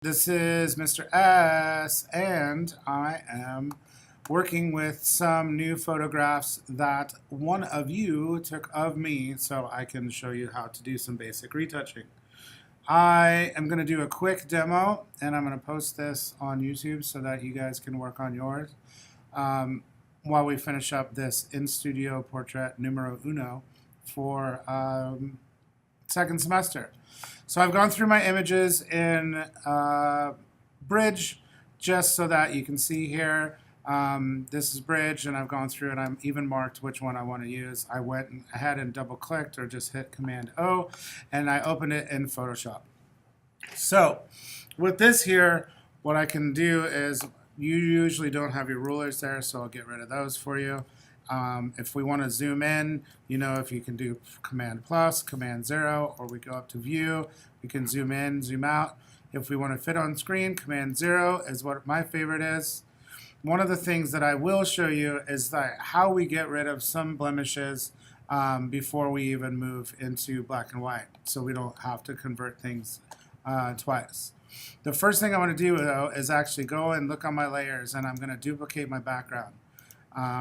This is Mr. S, and I am working with some new photographs that one of you took of me so I can show you how to do some basic retouching. I am going to do a quick demo, and I'm going to post this on YouTube so that you guys can work on yours while we finish up this in-studio portrait numero uno for second semester. So I've gone through my images in Bridge just so that you can see here. This is Bridge, and I've gone through and I've even marked which one I want to use. I went ahead and double clicked or just hit Command O, and I opened it in Photoshop. So with this here, what I can do is, you usually don't have your rulers there, so I'll get rid of those for you. If we want to zoom in, if you can do Command plus, Command 0, or we go up to View, we can zoom in, zoom out. If we want to fit on screen, Command 0 is what my favorite is. One of the things that I will show you is that how we get rid of some blemishes before we even move into black and white, so we don't have to convert things twice. The first thing I want to do, though, is actually go and look on my layers, and I'm going to duplicate my background.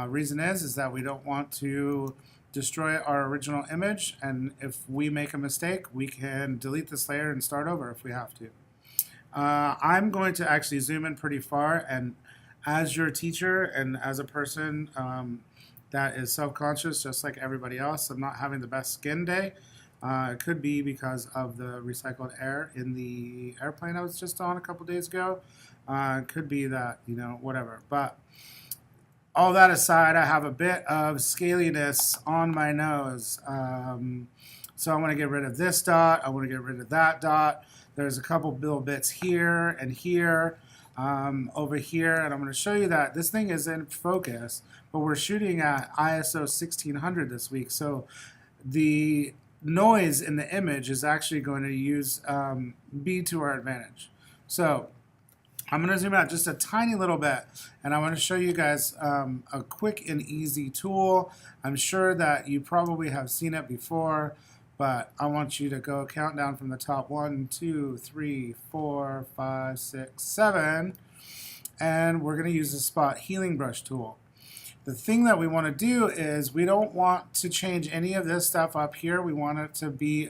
Reason is that we don't want to destroy our original image, and if we make a mistake, we can delete this layer and start over if we have to. I'm going to actually zoom in pretty far, and as your teacher and as a person that is self-conscious just like everybody else, I'm not having the best skin day. It could be because of the recycled air in the airplane I was just on a couple days ago. It could be that, whatever. But all that aside, I have a bit of scaliness on my nose. So I want to get rid of this dot. I want to get rid of that dot. There's a couple little bits here and here, over here. And I'm going to show you that this thing is in focus, but we're shooting at ISO 1600 this week. So the noise in the image is actually going to be to our advantage. So I'm going to zoom out just a tiny little bit, and I want to show you guys a quick and easy tool. I'm sure that you probably have seen it before, but I want you to go count down from the top. 1, 2, 3, 4, 5, 6, 7, and we're going to use the spot healing brush tool. The thing that we want to do is we don't want to change any of this stuff up here. We want it to be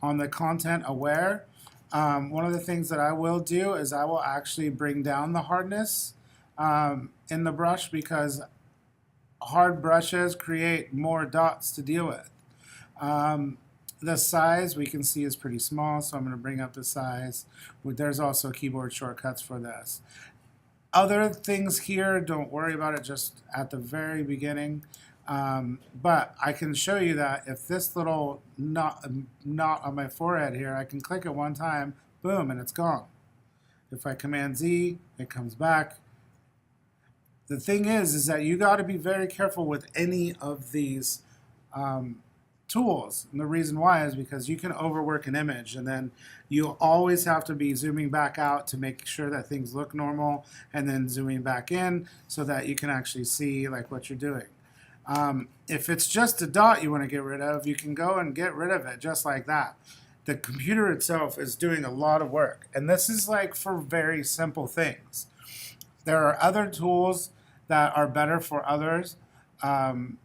on the content aware. One of the things that I will do is I will actually bring down the hardness in the brush, because hard brushes create more dots to deal with. The size we can see is pretty small, so I'm going to bring up the size. There's also keyboard shortcuts for this. Other things here, don't worry about it just at the very beginning. But I can show you that if this little knot on my forehead here, I can click it one time, boom, and it's gone. If I Command Z, it comes back. The thing is that you got to be very careful with any of these tools. And the reason why is because you can overwork an image, and then you always have to be zooming back out to make sure that things look normal, and then zooming back in so that you can actually see like what you're doing. If it's just a dot you want to get rid of, you can go and get rid of it just like that. The computer itself is doing a lot of work, and this is like for very simple things. There are other tools that are better for others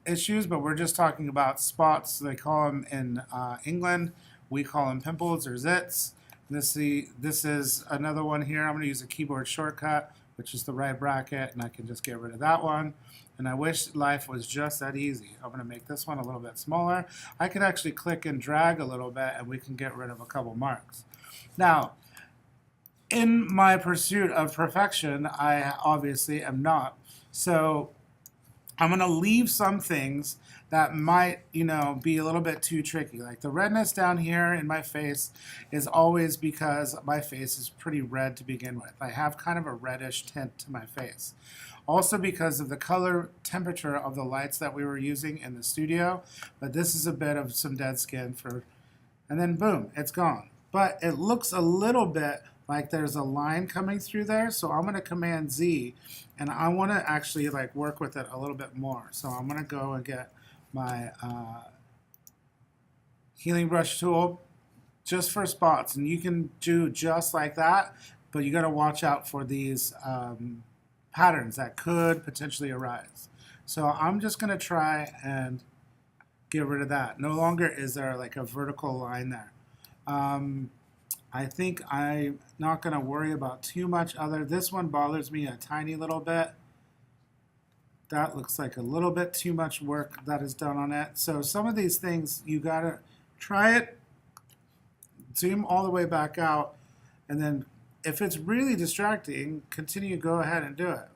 issues, but we're just talking about spots. They call them in England, we call them pimples or zits. This is another one here. I'm going to use a keyboard shortcut, which is the right bracket, and I can just get rid of that one. And I wish life was just that easy. I'm going to make this one a little bit smaller. I can actually click and drag a little bit, and we can get rid of a couple marks. Now, in my pursuit of perfection, I obviously am not. So I'm going to leave some things that might, be a little bit too tricky. Like the redness down here in my face is always because my face is pretty red to begin with. I have kind of a reddish tint to my face. Also because of the color temperature of the lights that we were using in the studio. But this is a bit of some dead skin and then boom, it's gone. But it looks a little bit like there's a line coming through there, so I'm going to Command Z, and I want to actually work with it a little bit more. So I'm going to go and get my healing brush tool just for spots, and you can do just like that, but you got to watch out for these patterns that could potentially arise. So I'm just going to try and get rid of that. No longer is there like a vertical line there. I think I'm not going to worry about too much other. This one bothers me a tiny little bit. That looks like a little bit too much work that is done on it. So some of these things, you got to try it, zoom all the way back out, and then if it's really distracting, continue, go ahead and do it.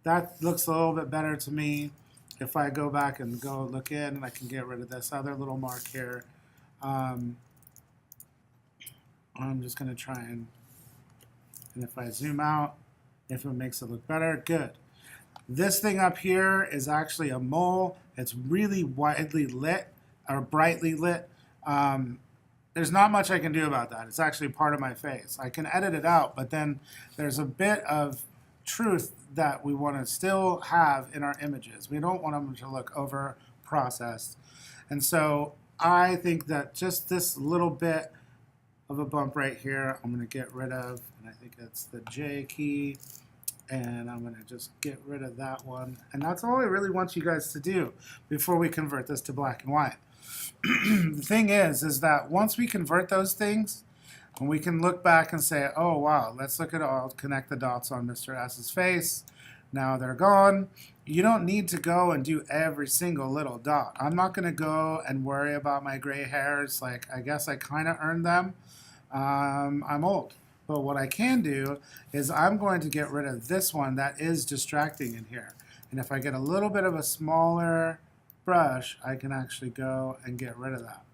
That looks a little bit better to me. If I go back and go look in, and I can get rid of this other little mark here. I'm just going to try and if I zoom out, if it makes it look better, good. This thing up here is actually a mole. It's really widely lit or brightly lit. There's not much I can do about that. It's actually part of my face. I can edit it out, but then there's a bit of truth that we want to still have in our images. We don't want them to look over processed. And so I think that just this little bit of a bump right here, I'm going to get rid of, and I think it's the J key, and I'm going to just get rid of that one. And that's all I really want you guys to do before we convert this to black and white. The thing is that once we convert those things, and we can look back and say, oh wow, let's look at all, connect the dots on Mr. S's face. Now they're gone. You don't need to go and do every single little dot. I'm not going to go and worry about my gray hairs. Like, I guess I kind of earned them. I'm old. But what I can do is I'm going to get rid of this one that is distracting in here. And if I get a little bit of a smaller brush, I can actually go and get rid of that.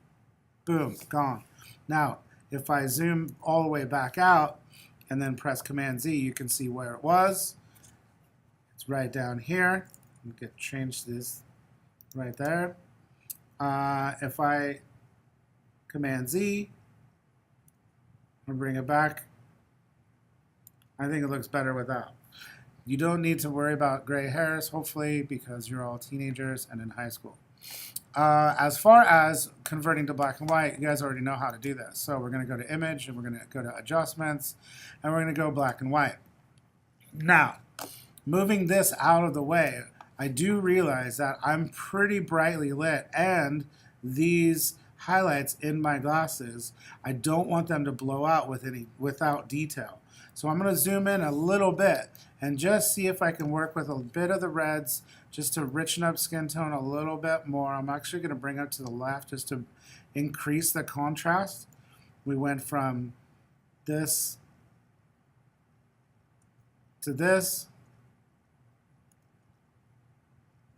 Boom, gone. Now, if I zoom all the way back out and then press Command Z, you can see where it was. It's right down here. You can change this right there. If I Command Z and bring it back, I think it looks better without. You don't need to worry about gray hairs, hopefully, because you're all teenagers and in high school. As far as converting to black and white, you guys already know how to do this. So we're going to go to Image, and we're going to go to Adjustments, and we're going to go black and white. Now, moving this out of the way, I do realize that I'm pretty brightly lit, and these highlights in my glasses, I don't want them to blow out without detail. So I'm going to zoom in a little bit and just see if I can work with a bit of the reds just to richen up skin tone a little bit more. I'm actually going to bring up to the left just to increase the contrast. We went from this to this.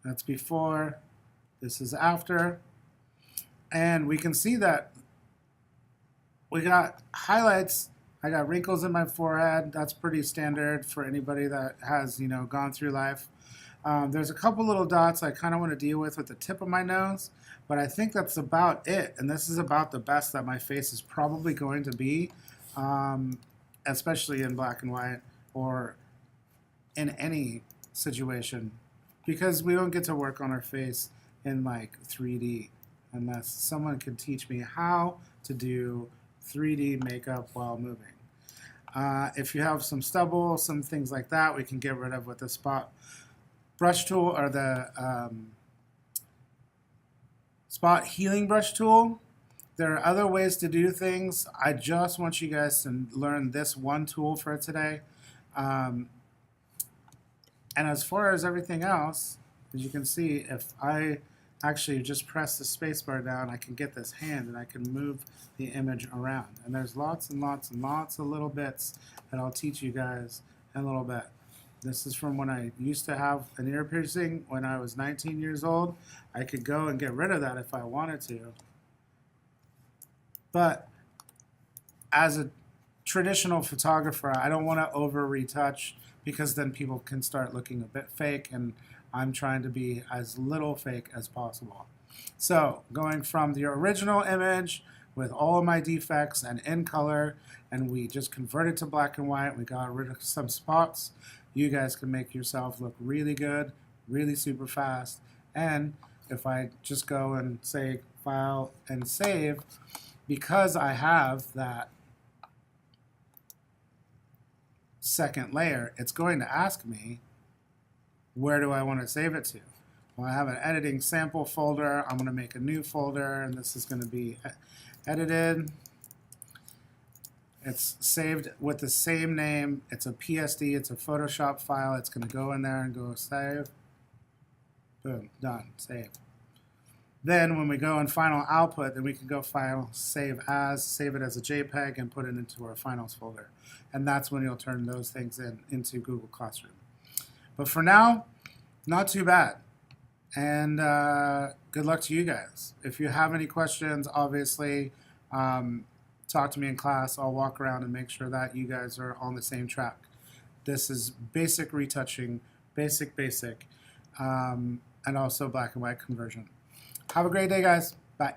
That's before. This is after. And we can see that we got highlights. I got wrinkles in my forehead. That's pretty standard for anybody that has, gone through life. There's a couple little dots I kind of want to deal with the tip of my nose, but I think that's about it. And this is about the best that my face is probably going to be, especially in black and white or in any situation, because we don't get to work on our face in like 3D unless someone can teach me how to do 3D makeup while moving. If you have some stubble, some things like that, we can get rid of with the spot brush tool or the spot healing brush tool. There are other ways to do things. I just want you guys to learn this one tool for today. And as far as everything else, as you can see, if I actually just press the spacebar down, I can get this hand and I can move the image around. And there's lots and lots and lots of little bits that I'll teach you guys in a little bit. This is from when I used to have an ear piercing when I was 19 years old. I could go and get rid of that if I wanted to. But as a traditional photographer, I don't want to over retouch because then people can start looking a bit fake, and I'm trying to be as little fake as possible. So going from the original image with all of my defects and in color, and we just converted to black and white, we got rid of some spots, you guys can make yourself look really good, really super fast. And if I just go and say File and Save, because I have that second layer, it's going to ask me, where do I want to save it to? Well, I have an editing sample folder. I'm going to make a new folder, and this is going to be edited. It's saved with the same name. It's a PSD. It's a Photoshop file. It's going to go in there and go save. Boom, done, save. Then when we go in final output, then we can go file, save as, save it as a JPEG, and put it into our finals folder. And that's when you'll turn those things into Google Classroom. But for now, not too bad. And good luck to you guys. If you have any questions, obviously, talk to me in class. I'll walk around and make sure that you guys are on the same track. This is basic retouching, basic, and also black and white conversion. Have a great day, guys. Bye.